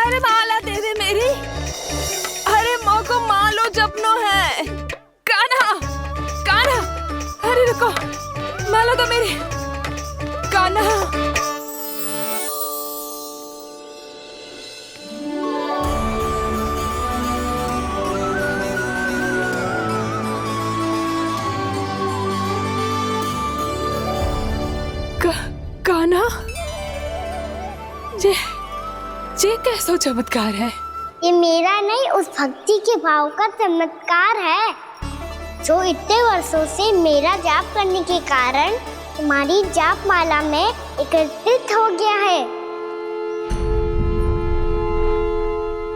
अरे माला दे दे मेरी। अरे माँ को मालो जपनो है। कान्हा, कान्हा, अरे रुको, माला तो मेरी। कान्हा, कान्हा, ये कैसा चमत्कार है? ये मेरा नहीं, उस भक्ति के भाव का चमत्कार है जो इतने वर्षों से मेरा जाप करने के कारण तुम्हारी जाप माला में एकत्रित हो गया है।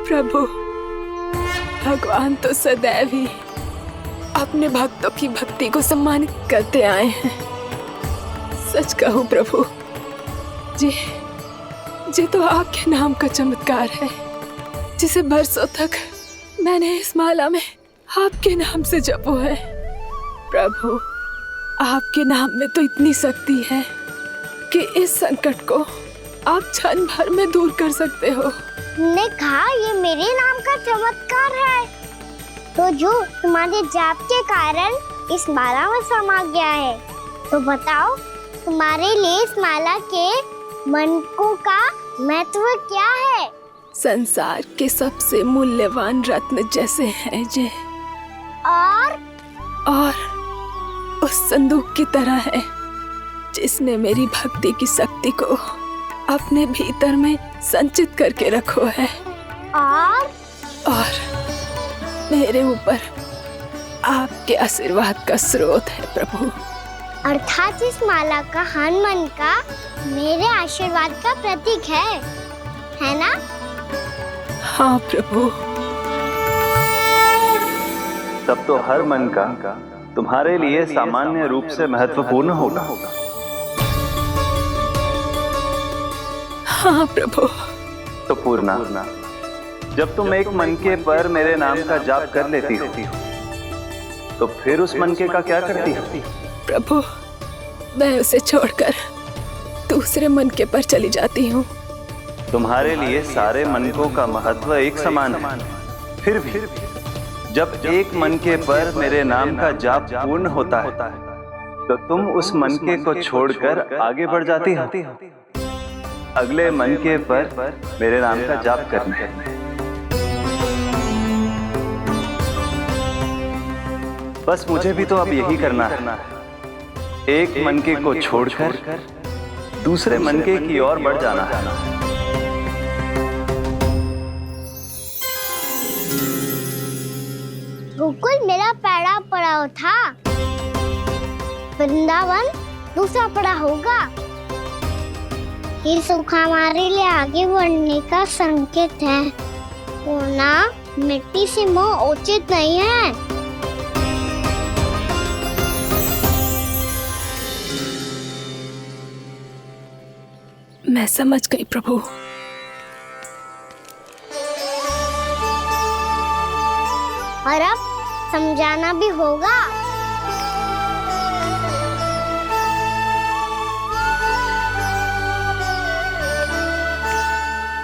प्रभु, भगवान तो सदैव ही अपने भक्तों की भक्ति को सम्मानित करते आए हैं। सच कहूं प्रभु, जी तो आपके नाम का चमत्कार है, जिसे बरसों तक मैंने इस माला में आपके नाम से जपो है। प्रभु, आपके नाम में तो इतनी शक्ति है कि इस संकट को आप क्षण भर में दूर कर सकते हो। तुमने कहा ये मेरे नाम का चमत्कार है, तो जो तुम्हारे जाप के कारण इस माला में समा गया है, तो बताओ तुम्हारे लिए इस माला के मनकों का महत्व क्या है? संसार के सबसे मूल्यवान रत्न जैसे हैं जे, और उस संदूक की तरह है जिसने मेरी भक्ति की शक्ति को अपने भीतर में संचित करके रखो है। और मेरे ऊपर आपके आशीर्वाद का स्रोत है प्रभु। अर्थात इस माला का हनुमान का मेरे आशीर्वाद का प्रतीक है ना? हाँ प्रभु। तब तो हर मन का तुम्हारे लिए सामान्य रूप से महत्वपूर्ण होगा। हाँ प्रभु। तो पूर्णा, जब तुम एक मनके पर मेरे नाम का जाप कर लेती हो, तो फिर उस मनके का क्या करती हो? प्रभु, मैं उसे छोड़कर दूसरे मनके पर चली जाती हूँ। तुम्हारे लिए सारे मनकों का महत्व एक समान है। फिर भी जब एक मनके पर मेरे नाम का जाप पूर्ण होता है, तो तुम उस मनके को छोड़कर आगे बढ़ जाती हो अगले मनके पर मेरे नाम का जाप करने। बस मुझे भी तो अब यही करना है, एक मनके को छोड़कर दूसरे मनके की ओर बढ़ जाना है। गोकुल मेरा पहला पड़ाव था, वृंदावन दूसरा पड़ा होगा। ये सुख हमारे लिए आगे बढ़ने का संकेत है, वरना मिट्टी से मोह उचित नहीं है। मैं समझ गई प्रभु। और अब समझाना भी होगा।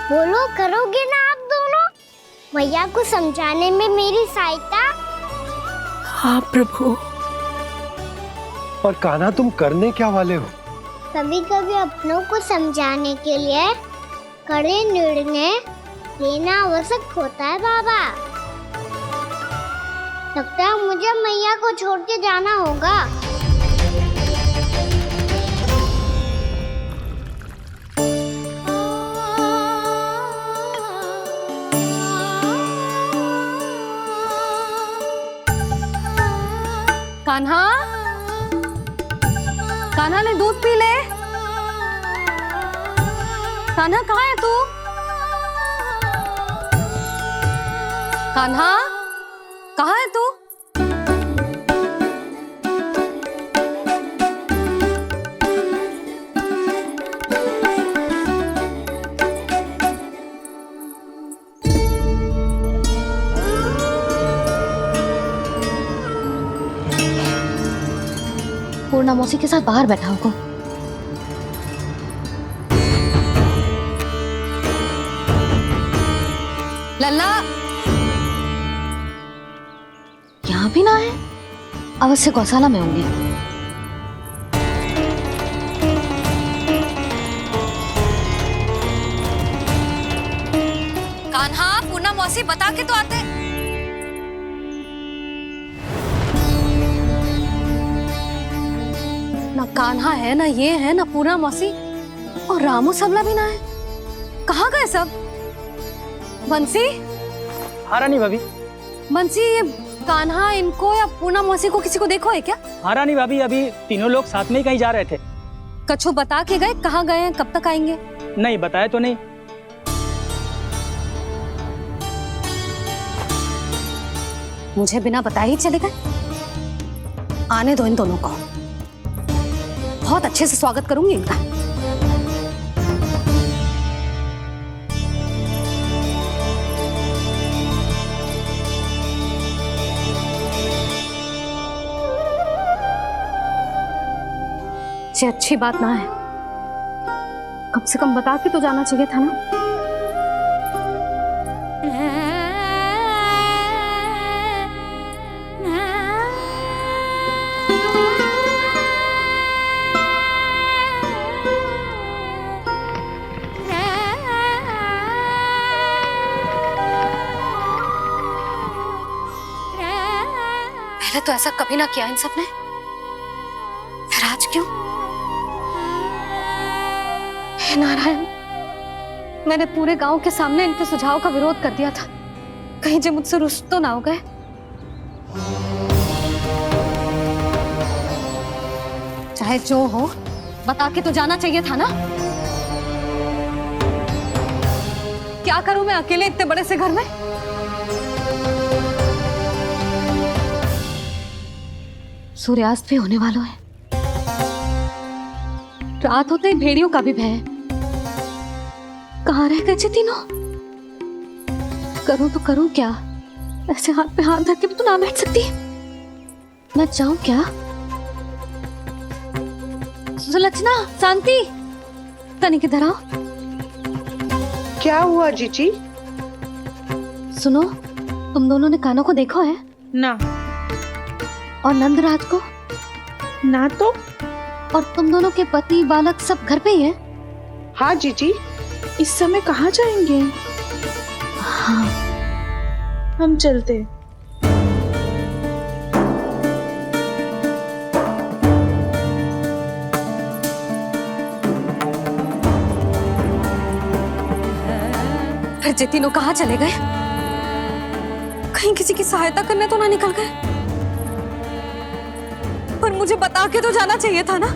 बोलो, करोगे ना आप दोनों? भैया को समझाने में मेरी सहायता? हाँ प्रभु। और कान्हा, तुम करने क्या वाले हो? कभी कभी अपनों को समझाने के लिए कड़े निर्णय लेना आवश्यक होता है बाबा। लगता है मुझे मैया को छोड़ के जाना होगा। कान्हा, कान्हा ने दूध पी ले। कान्हा कहाँ है तू? कान्हा, कहाँ है तू? पूर्णा मौसी के साथ बाहर बैठा होगा। लल्ला यहाँ भी ना है, अवश्य गौशाला में होंगे। कान्हा, पूना मौसी बता के तो आते। ना कान्हा है, ना ये है, ना पूना मौसी, और रामू सबला भी ना है। कहाँ गए सब? बंसी? हाँ रानी भाभी। बंसी, ये कान्हा इनको या पूना मौसी को किसी को देखो है क्या? हाँ रानी भाभी, अभी तीनों लोग साथ में ही कहीं जा रहे थे। कछु बता के गए कहाँ गए हैं, कब तक आएंगे? नहीं बताया तो नहीं। मुझे बिना बताए ही चले गए? आने दो इन दोनों को, बहुत अच्छे से स्वागत करूंगी इनका। ये अच्छी बात ना है, कम से कम बता के तो जाना चाहिए था ना। पहले तो ऐसा कभी ना किया इन सब ने, फिर आज क्यों? हे नारायण, मैंने पूरे गांव के सामने इनके सुझाव का विरोध कर दिया था, कहीं जे मुझसे रुष्ट तो ना हो गए। चाहे जो हो, बता के तो जाना चाहिए था ना। क्या करूं मैं अकेले इतने बड़े से घर में? सूर्यास्त भी होने वाला है, रात होते ही भेड़ियों का भी भय है। कहाँ रह गए तीनों? करूं तो करूं क्या? ऐसे हाथ पे हाथ धर के भी तो ना बैठ सकती। मैं जाऊं क्या? सुलक्षणा, शांति, तनिक इधर आओ। क्या हुआ जीजी? सुनो, तुम दोनों ने कान्हा को देखा है? ना। और नंदराज को? ना तो। और तुम दोनों के पति बालक सब घर पे ही हैं? हाँ जीजी, इस समय कहाँ जाएंगे? हाँ। हम चलते। फिर जे तीनों कहाँ चले गए? कहीं किसी की सहायता करने तो ना निकल गए? पर मुझे बता के तो जाना चाहिए था ना।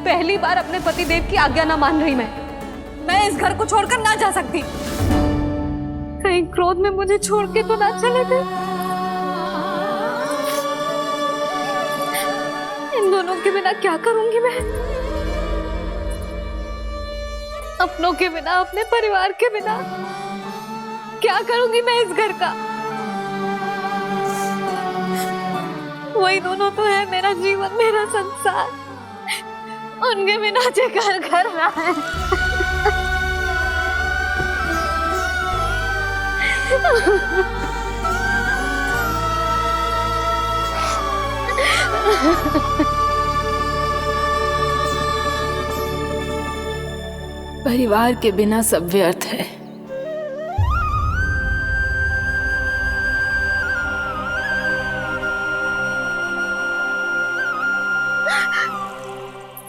पहली बार अपने पति देव की आज्ञा ना मान रही मैं इस घर को छोड़कर ना जा सकती। कहीं क्रोध में मुझे छोड़ के तो ना चले गए। इन दोनों के बिना क्या करूंगी मैं? अपनों के बिना, अपने परिवार के बिना क्या करूंगी मैं इस घर का? वही दोनों तो है मेरा जीवन, मेरा संसार। उनके बिना जे घर घर रहा है। परिवार के बिना सब व्यर्थ है।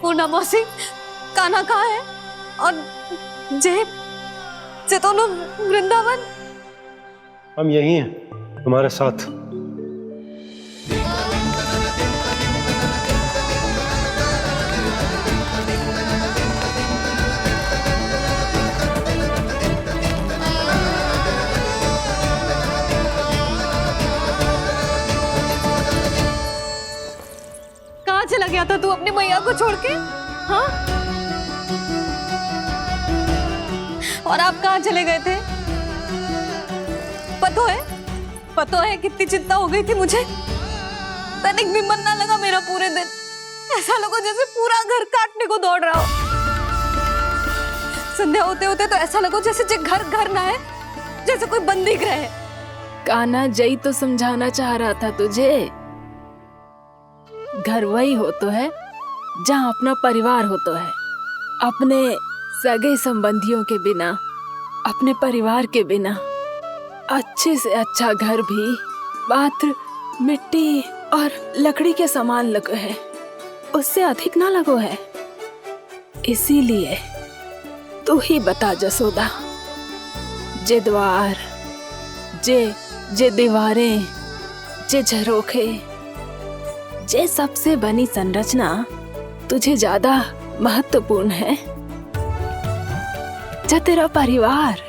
पूना मौसी, कान्हा कहाँ है? और जे दोनों वृंदावन? हम यही हैं, तुम्हारे साथ। कहाँ चला गया था तू अपनी मैया को छोड़ के? हाँ? और आप कहाँ चले गए थे? पता है कितनी चिंता हो गई थी मुझे। तनिक भी मन ना लगा मेरा पूरे दिन। ऐसा लगा जैसे पूरा घर काटने को दौड़ रहा हो। संध्या होते होते तो ऐसा लगो जैसे जे घर घर ना है, जैसे कोई बंदी गृह है। कान्हा जई तो समझाना चाह रहा था तुझे। घर वही हो तो है जहाँ अपना परिवार हो तो है। अपने सगे संबंधियों के बिना, अपने परिवार के बिना अच्छे से अच्छा घर भी मात्र मिट्टी और लकड़ी के समान लगो है, उससे अधिक ना लगो है। इसीलिए तू ही बता जसोदा, जे द्वार, जे दीवारें, जे झरोखे, जे सबसे बनी संरचना तुझे ज्यादा महत्वपूर्ण है? जा तेरा परिवार,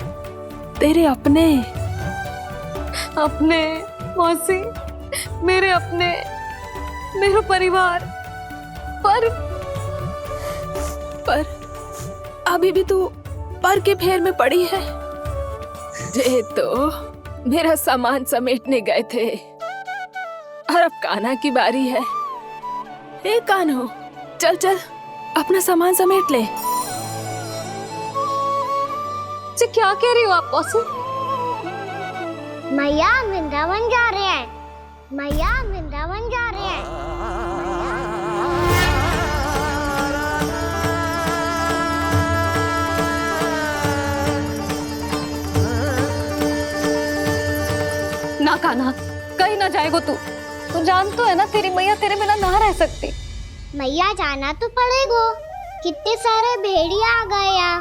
तेरे अपने मौसी, मेरे अपने, मेरा परिवार। पर अभी भी तू पर के फेर में पड़ी है। जे तो मेरा सामान समेटने गए थे और अब कान्हा की बारी है। हे कान्हो, चल चल अपना सामान समेट ले। जी क्या कह रही हो आप मौसी? मैया वृंदावन जा रहे हैं, मैया वृंदावन जा रहे हैं। ना कान्हा, कहीं ना जाएगो तू जान तो है ना तेरी मैया तेरे बिना ना रह सकती। मैया जाना तो पड़ेगा, कितने सारे भेड़िया आ गए यहाँ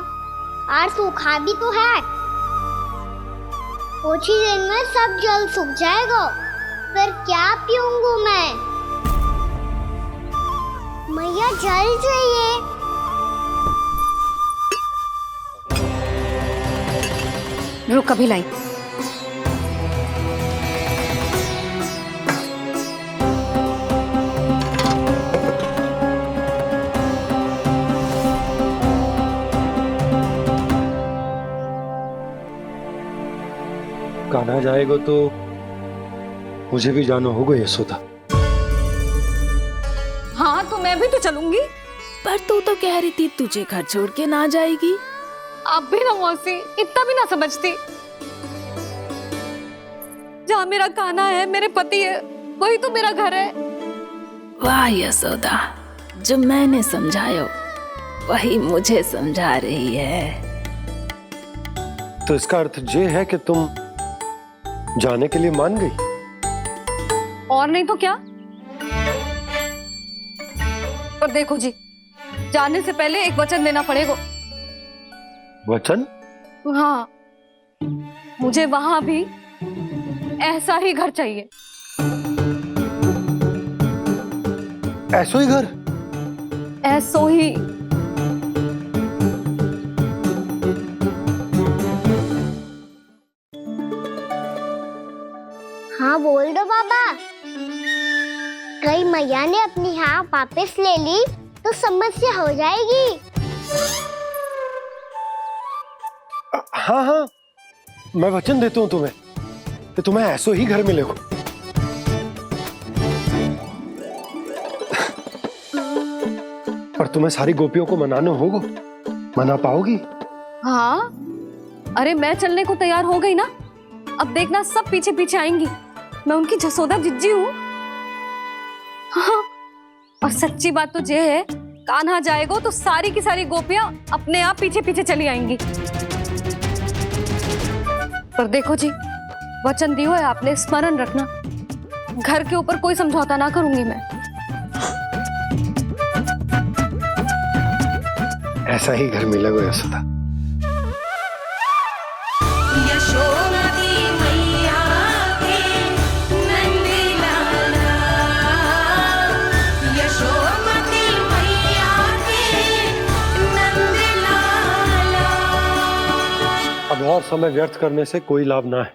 और सूखा भी तो है। कुछ ही दिन में सब जल सूख जाएगा, फिर क्या पीऊंगा मैं? मैया जल चाहिए। रुक अभी लाई। कान्हा जाएगा तो मुझे भी जाना होगा यशोदा। हाँ तो मैं भी तो चलूंगी। पर तू तो कह रही थी तुझे घर छोड़ के ना जाएगी। आप भी ना मौसी, इतना भी ना समझती। जहाँ मेरा कान्हा है, मेरे पति है, वही तो मेरा घर है। वाह यशोदा, जो मैंने समझाया वही मुझे समझा रही है। तो इसका अर्थ ये है कि तुम जाने के लिए मान गई? और नहीं तो क्या। और देखो जी, जाने से पहले एक वचन देना पड़ेगा। वचन? हाँ, मुझे वहां भी ऐसा ही घर चाहिए। ऐसो ही घर? ऐसो ही। हाँ बोल दो बाबा। कहीं मैया ने अपनी हाँ वापस ले ली तो समस्या हो जाएगी। हाँ हाँ, मैं वचन देता हूँ तुम्हें कि तुम्हें ऐसो ही घर मिलेगा। पर तुम्हें सारी गोपियों को मनाना होगा। मना पाओगी? हाँ, अरे मैं चलने को तैयार हो गई ना। अब देखना सब पीछे पीछे आएंगी। मैं उनकी जसोदा जिज्जी हूँ। हाँ, और सच्ची बात तो ये है, कान्हा जाएगा तो सारी की सारी गोपियां अपने आप पीछे पीछे चली आएंगी। पर देखो जी, वचन दियो है आपने, स्मरण रखना। घर के ऊपर कोई समझौता ना करूंगी मैं। ऐसा ही घर मिलेगा यशोदा। अब और समय व्यर्थ करने से कोई लाभ ना है।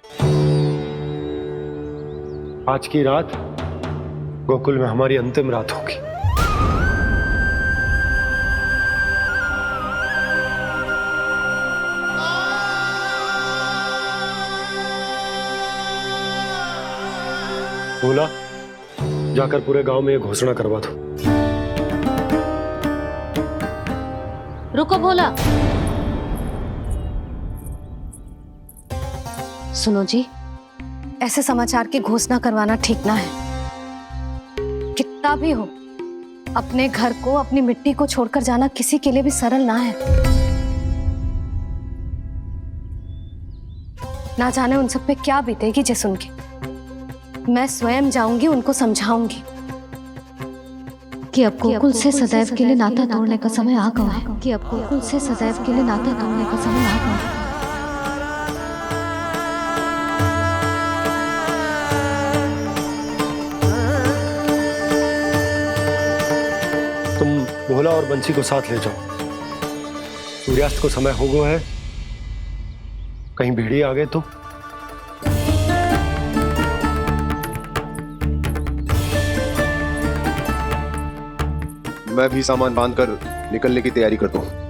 आज की रात गोकुल में हमारी अंतिम रात होगी। बोला, जाकर पूरे गांव में ये घोषणा करवा दो। रुको भोला, सुनो जी, ऐसे समाचार की घोषणा करवाना ठीक ना है। कितना भी हो, अपने घर को, अपनी मिट्टी को छोड़कर जाना किसी के लिए भी सरल ना है। ना जाने उन सब पे क्या बीतेगी जे सुन के। मैं स्वयं जाऊंगी, उनको समझाऊंगी कि अब गोकुल से सदैव के लिए नाता तोड़ने का समय आ गया है, कि अब गोकुल से सदैव के लिए नाता तोड़ने का समय आ गया है। तुम भोला और बंसी को साथ ले जाओ। सूर्यास्त को समय हो गया है, कहीं भेड़िए आ गए तो। मैं भी सामान बांधकर निकलने की तैयारी करता हूँ।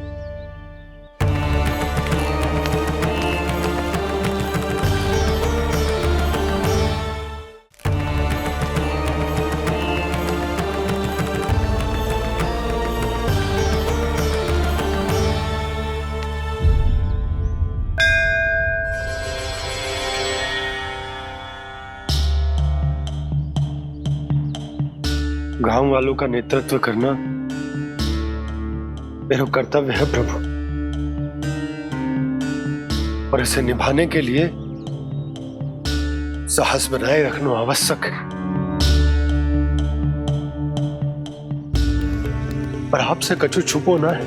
गांव वालों का नेतृत्व करना मेरा कर्तव्य है प्रभु, और इसे निभाने के लिए साहस बनाए रखना आवश्यक है। पर आपसे कछु छुपो ना है।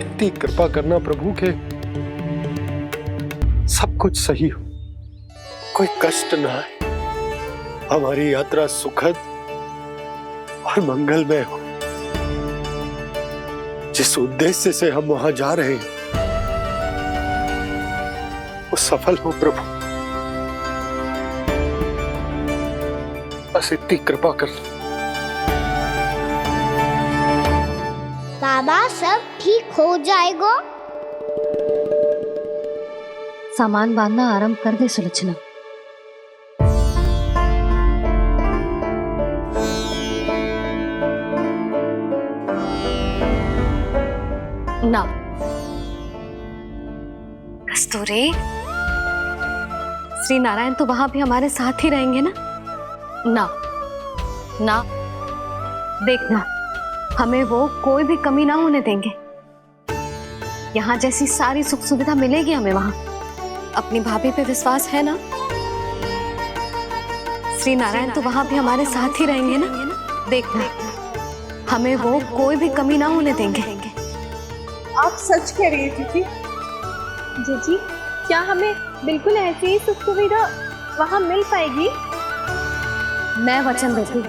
इतनी कृपा करना प्रभु के सब कुछ सही हो, कोई कष्ट ना है, हमारी यात्रा सुखद और मंगलमय हो। जिस उद्देश्य से हम वहां जा रहे हैं वो सफल हो प्रभु, बस इतनी कृपा कर। बाबा सब ठीक हो जाएगा। सामान बांधना आरंभ कर दे सुलोचना। ना कस्तूरी, श्री नारायण तो वहां भी हमारे साथ ही रहेंगे ना? ना ना, देखना, हमें वो कोई भी कमी ना होने देंगे। यहाँ जैसी सारी सुख सुविधा मिलेगी हमें वहां। अपनी भाभी पे विश्वास है ना? श्री नारायण तो वहां भी हमारे साथ ही रहेंगे ना? देखना, हमें वो कोई भी कमी ना होने देंगे। आप सच कह रही है जीजी। जीजी, क्या हमें बिल्कुल ऐसी ही सुख सुविधा वहाँ मिल पाएगी? मैं वचन देती हूँ,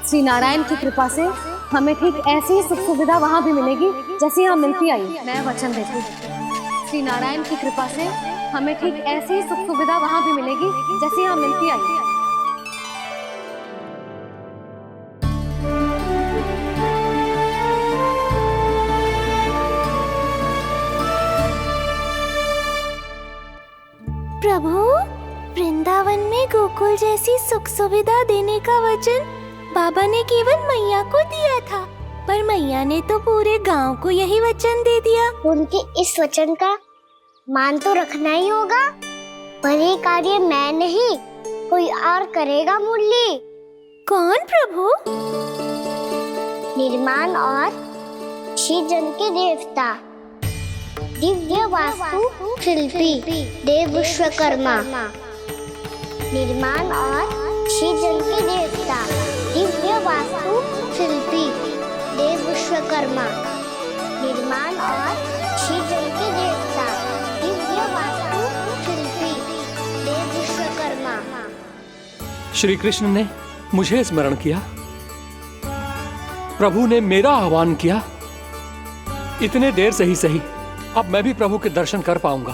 श्री नारायण की कृपा से हमें ठीक ऐसी ही सुख सुविधा वहाँ भी मिलेगी जैसी यहाँ मिलती आई। मैं वचन देती हूँ, श्री नारायण की कृपा से हमें ठीक ऐसी ही सुख सुविधा वहाँ भी मिलेगी जैसी यहाँ मिलती आई। प्रभु, वृंदावन में गोकुल जैसी सुख सुविधा देने का वचन बाबा ने केवल मैया को दिया था, पर मैया ने तो पूरे गांव को यही वचन दे दिया। उनके इस वचन का मान तो रखना ही होगा, पर ये कार्य मैं नहीं, कोई और करेगा। मुरली कौन प्रभु? निर्माण और सृजन के देवता, दिव्य वास्तु शिल्पी देव विश्वकर्मा। निर्माण और सृजन के देवता, दिव्य वास्तु शिल्पी देव विश्वकर्मा। निर्माण और सृजन के देवता, दिव्य वास्तु शिल्पी देव विश्वकर्मा। श्री कृष्ण ने मुझे स्मरण किया, प्रभु ने मेरा आह्वान किया। इतने देर से ही सही, अब मैं भी प्रभु के दर्शन कर पाऊंगा,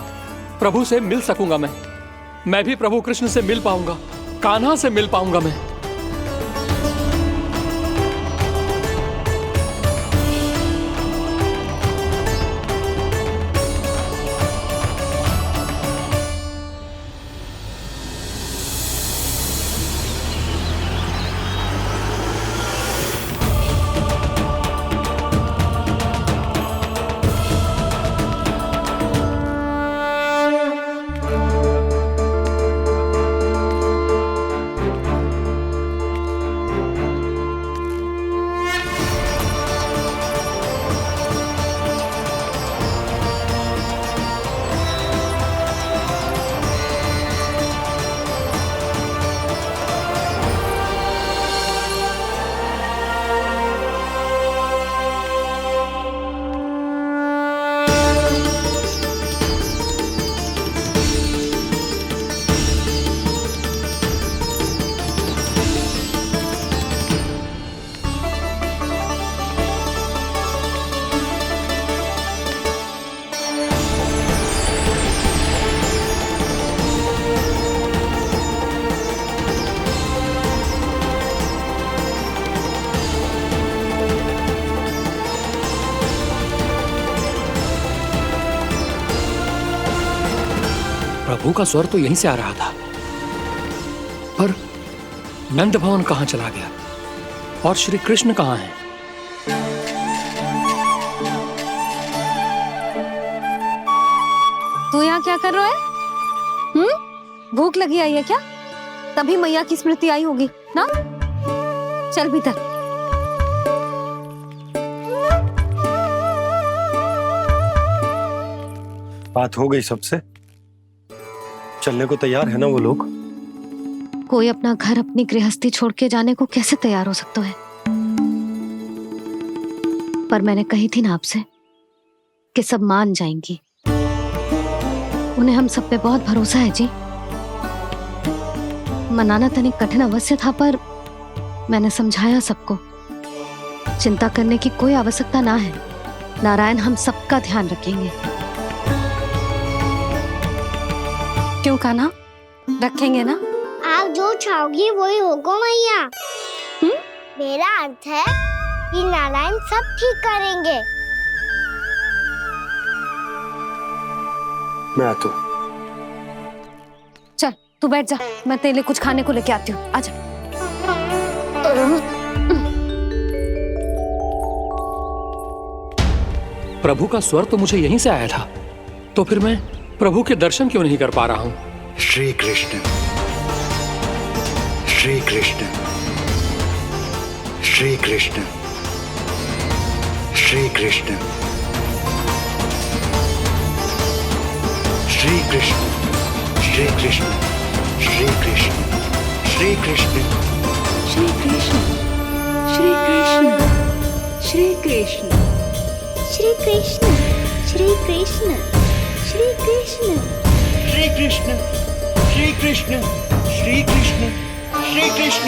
प्रभु से मिल सकूंगा। मैं भी प्रभु कृष्ण से मिल पाऊंगा, कान्हा से मिल पाऊंगा मैं। प्रभु का स्वर तो यहीं से आ रहा था, पर नंद भवन कहां चला गया और श्री कृष्ण कहां हैं? तू यहाँ क्या कर रहा है? भूख लगी आई है क्या? तभी मैया की स्मृति आई होगी ना? चल भीतर। बात हो गई सबसे? चलने को तैयार है ना वो लोग? कोई अपना घर अपनी गृहस्थी छोड़ के जाने को कैसे तैयार हो सकता है? पर मैंने कही थी ना आपसे कि सब मान जाएंगी। उन्हें हम सब पे बहुत भरोसा है जी। मनाना तनिक कठिन अवश्य था, पर मैंने समझाया सबको। चिंता करने की कोई आवश्यकता ना है। नारायण हम सबका ध्यान रखेंगे। क्यों कान्हा, रखेंगे ना? आप जो चाहोगी वही होगा मैया। मेरा अर्थ है कि नारायण सब ठीक करेंगे। मैं आता हूं। चल तू बैठ जा, मैं तेरे लिए कुछ खाने को लेके आती हूँ। आजा। प्रभु का स्वर तो मुझे यहीं से आया था, तो फिर मैं प्रभु के दर्शन क्यों नहीं कर पा रहा हूँ? श्री कृष्ण, श्री कृष्ण, श्री कृष्ण, श्री कृष्ण, श्री कृष्ण, श्री कृष्ण, श्री कृष्ण, श्री कृष्ण, श्री कृष्ण, श्री कृष्ण, श्री कृष्ण, श्री कृष्ण, श्री कृष्ण, श्री कृष्ण, श्री कृष्ण, श्री कृष्ण, श्री कृष्ण, श्री कृष्ण।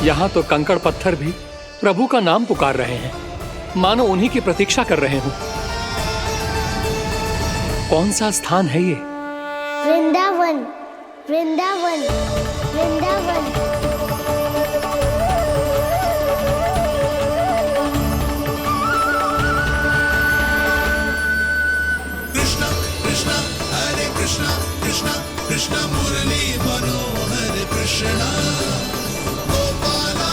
यहाँ तो कंकड़ पत्थर भी प्रभु का नाम पुकार रहे हैं, मानो उन्हीं की प्रतीक्षा कर रहे हूँ। कौन सा स्थान है ये? वृंदावन, वृंदावन, वृंदावन। कृष्णा कृष्णा हरे कृष्णा कृष्णा कृष्णा मुरली मनोहर कृष्णा गोपाला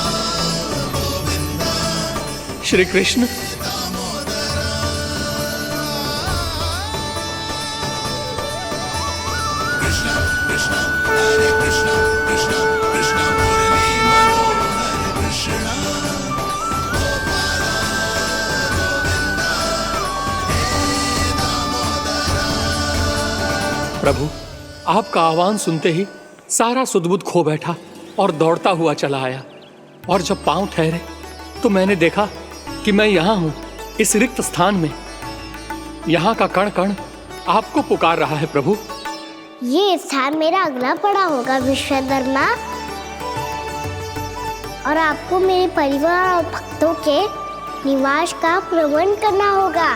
गोविंदा। श्री कृष्ण, कृष्णा कृष्णा हरे कृष्णा कृष्णा कृष्णा मुरली मनोहर कृष्णा गोपाला गोविंदा हे दामोदरा। प्रभु आपका आह्वान सुनते ही सारा सुध-बुध खो बैठा और दौड़ता हुआ चला आया। और जब पांव ठहरे तो मैंने देखा कि मैं यहाँ हूँ, इस रिक्त स्थान में। यहाँ का कण कण आपको पुकार रहा है प्रभु। ये स्थान मेरा अगला पड़ा होगा विश्वकर्मा, और आपको मेरे परिवार और भक्तों के निवास का प्रबंध करना होगा।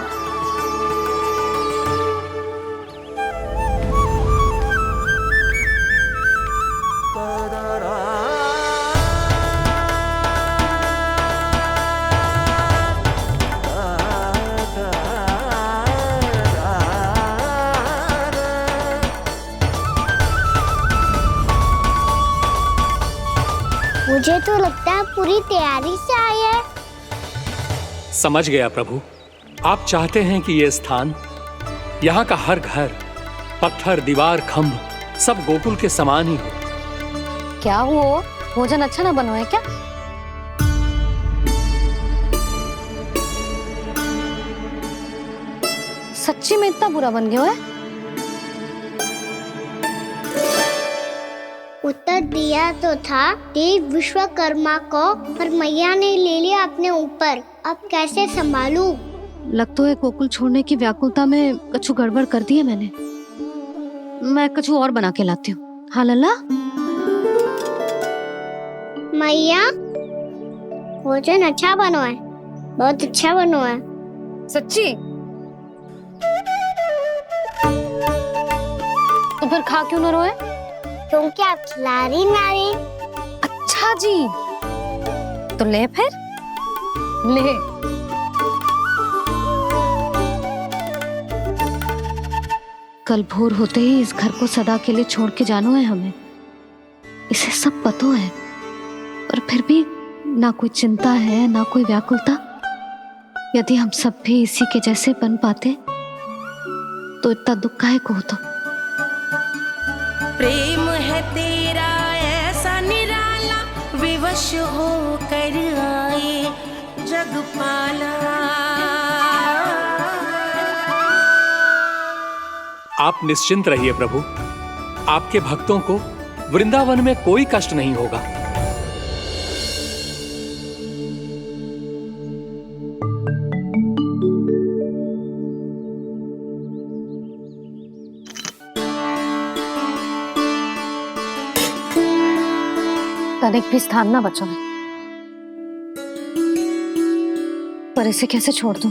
मुझे तो लगता है पूरी तैयारी से आए हैं। समझ गया प्रभु, आप चाहते हैं कि ये स्थान, यहाँ का हर घर, पत्थर, दीवार, खंभ सब गोकुल के समान ही हो। क्या वो भोजन अच्छा ना बना है क्या? सच्ची में इतना बुरा बन गया है? उत्तर दिया तो था देव विश्वकर्मा को, पर मैया ने ले लिया अपने ऊपर। अब कैसे संभालूं? लग तो है गोकुल छोड़ने की व्याकुलता में कछु गड़बड़ कर दी है मैंने। मैं कछु और बना के लाती हूँ। हाँ लल्ला? मैया, भोजन अच्छा बनो है, बहुत अच्छा बनो है। सच्ची? तो फिर खा क्यों न रोए? क्योंकि आप खिला रही नारी। अच्छा, अच्छा जी, तो ले फिर ले। कल भोर होते ही इस घर को सदा के लिए छोड़ के जाना है हमें, इसे सब पता है, और फिर भी ना कोई चिंता है ना कोई व्याकुलता। यदि हम सब भी इसी के जैसे बन पाते तो इतना दुख काहे को होता। प्रेम है तेरा ऐसा निराला, विवश हो कर आए जगपाला। आप निश्चिंत रहिए प्रभु, आपके भक्तों को वृंदावन में कोई कष्ट नहीं होगा। तनिक भी स्थान ना बचा है, पर इसे कैसे छोड़ दूं?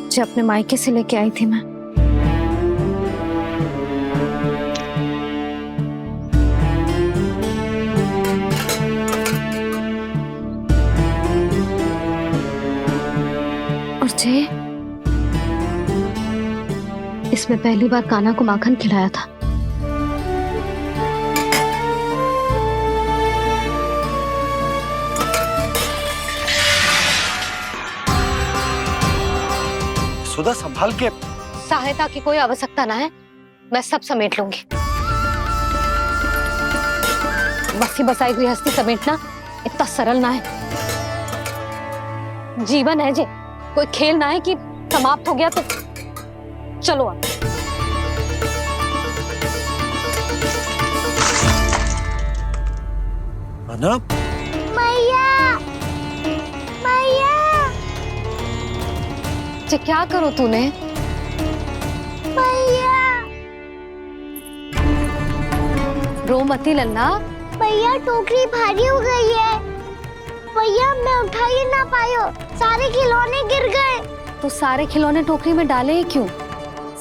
जो अपने मायके से लेके आई थी मैं। और जे इसमें पहली बार कान्हा को माखन खिलाया था। सुधा संभाल के। सहायता की कोई आवश्यकता ना है, मैं सब समेट लूंगी। बसी बसाई गृहस्थी समेटना इतना सरल ना है। जीवन है जे, कोई खेल ना है कि समाप्त हो गया तो चलो अब। अना? मैया, मैया। जे क्या करो तूने? मैया। रो मती लल्ला। भैया टोकरी भारी हो गई है। भैया मैं उठा ही ना पायो, सारे खिलौने गिर गए। तो सारे खिलौने टोकरी में डाले ही क्यों?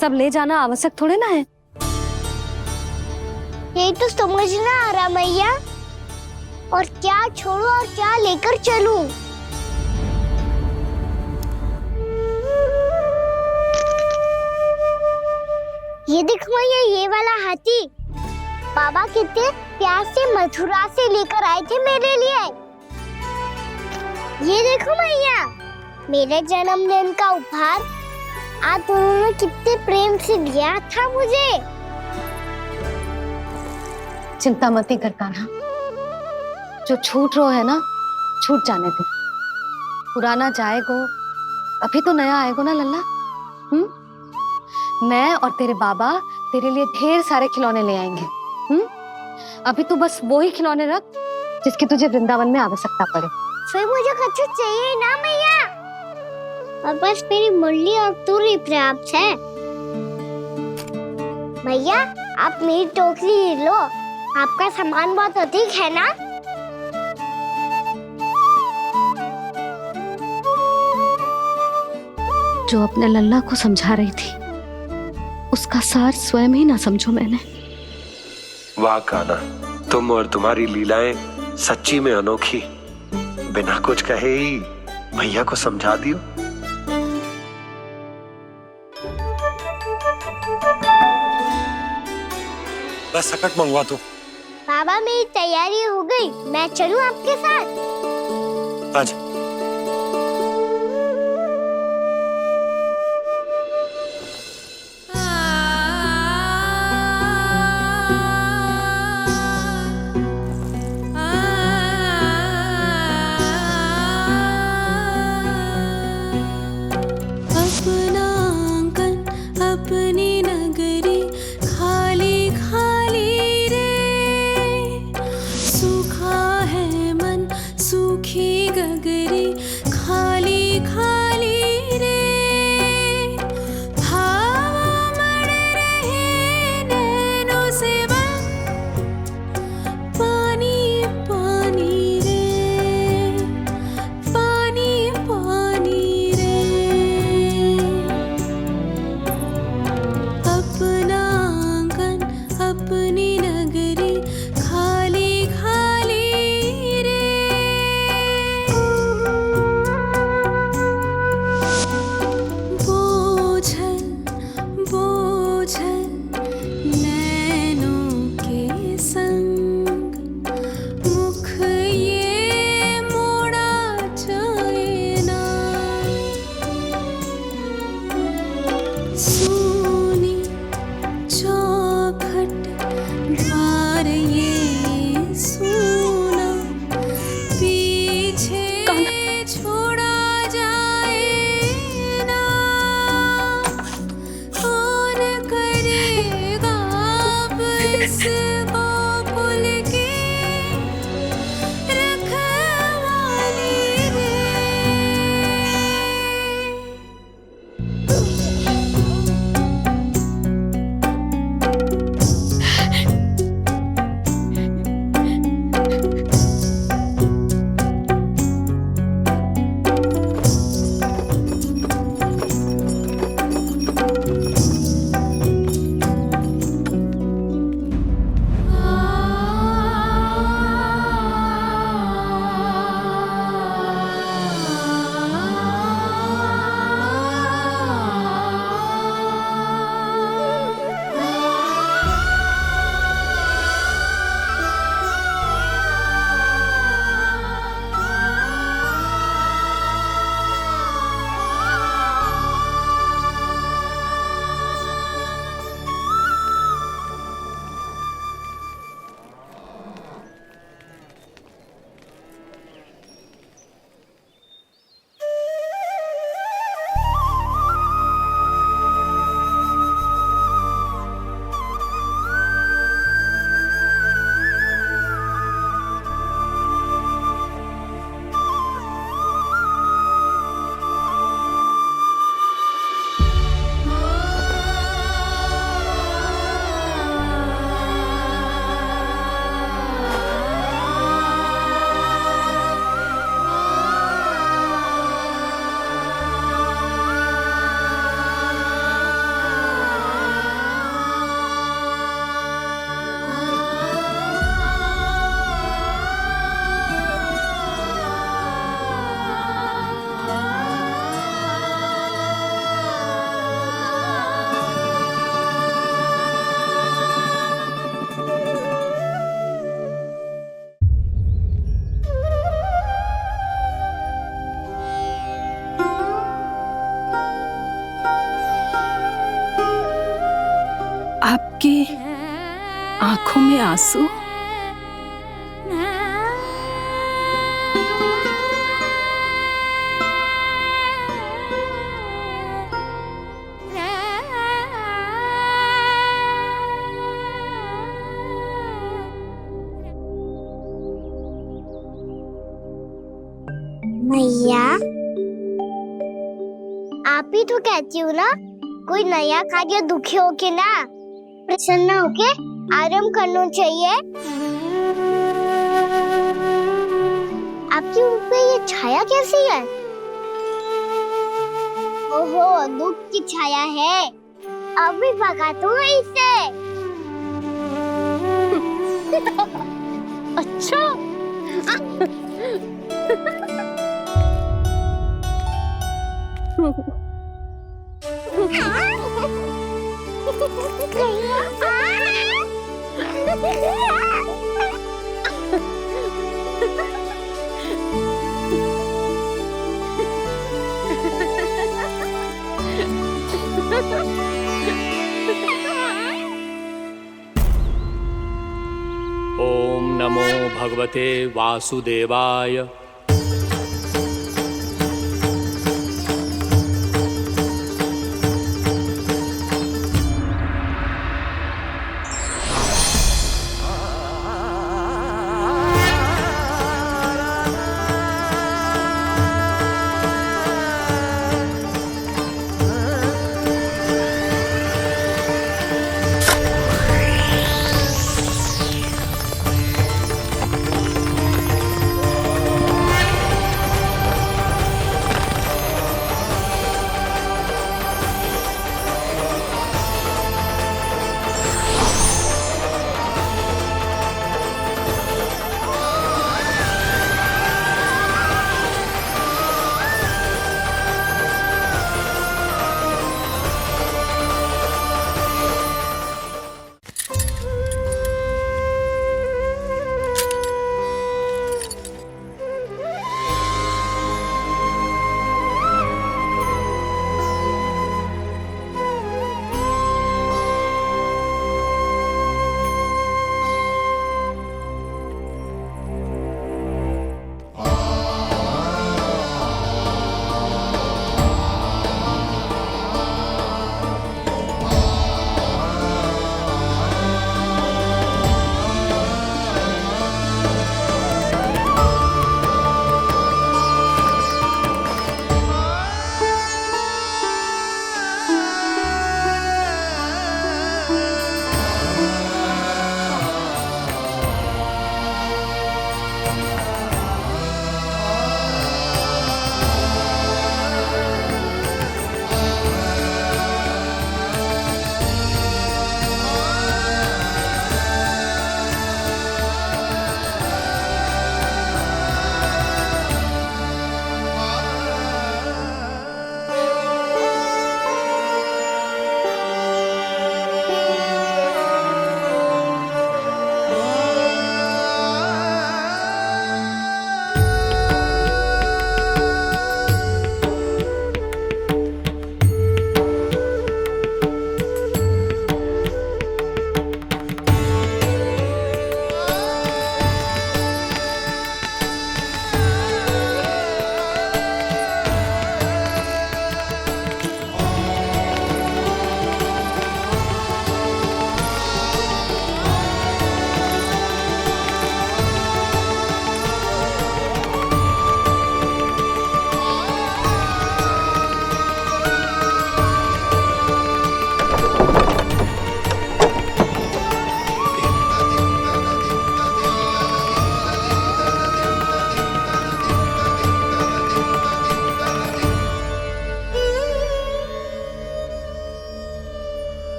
सब ले जाना आवश्यक थोड़े ना है। यही तो समझ ना आ रहा मैया, और क्या छोड़ू और क्या लेकर चलूं? ये देख मैया, ये वाला हाथी बाबा कितने प्यार से मथुरा से लेकर आए थे मेरे लिए। ये देखो मैया, मेरे जन्मदिन का उपहार आज उन्होंने कितने प्रेम से दिया था मुझे। चिंता मत कर कान्हा, जो छूट रो है ना छूट जाने दे। पुराना जाएगो, अभी तो नया आएगो ना लल्ला। मैं और तेरे बाबा तेरे लिए ढेर सारे खिलौने ले आएंगे। अभी तू बस वो ही खिलौने रख जिसकी तुझे वृंदावन में आवश्यकता पड़े। फिर मुझे कच्चू चाहिए ना मैया, और बस मेरी मुरली और तुरी पर्याप्त है। भैया आप मेरी टोकरी ले लो, आपका सामान बहुत अधिक है ना। जो अपने लल्ला को समझा रही थी उसका सार स्वयं ही ना समझो मैंने। वाह कान्हा, तुम और तुम्हारी लीलाएं सच्ची में अनोखी। बिना कुछ कहे ही भैया को समझा दियो। बस सकट मंगवा दो। बाबा मेरी तैयारी हो गई, मैं चलूं आपके साथ? आज सूनी चौखट द्वार ये सूना पीछे छोड़ा जाए ना कौन करेगा अब इस गोकुल की रखवाली रे। आपकी आंखों में आंसू? मैया आप ही तो कहती हो ना, कोई नया कार्य दुखी होके ना प्रसन्न होके आराम करना चाहिए। आपकी मुख पे ये छाया कैसी है? ओहो, दुख की छाया है। अभी भगाता हूँ इसे। अच्छा। ओम नमो भगवते वासुदेवाय।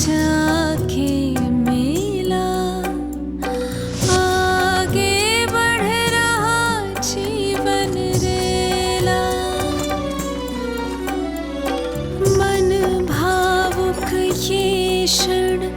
जाके मिला, आगे बढ़ रहा जीवन रेला। मन भावुक ये क्षण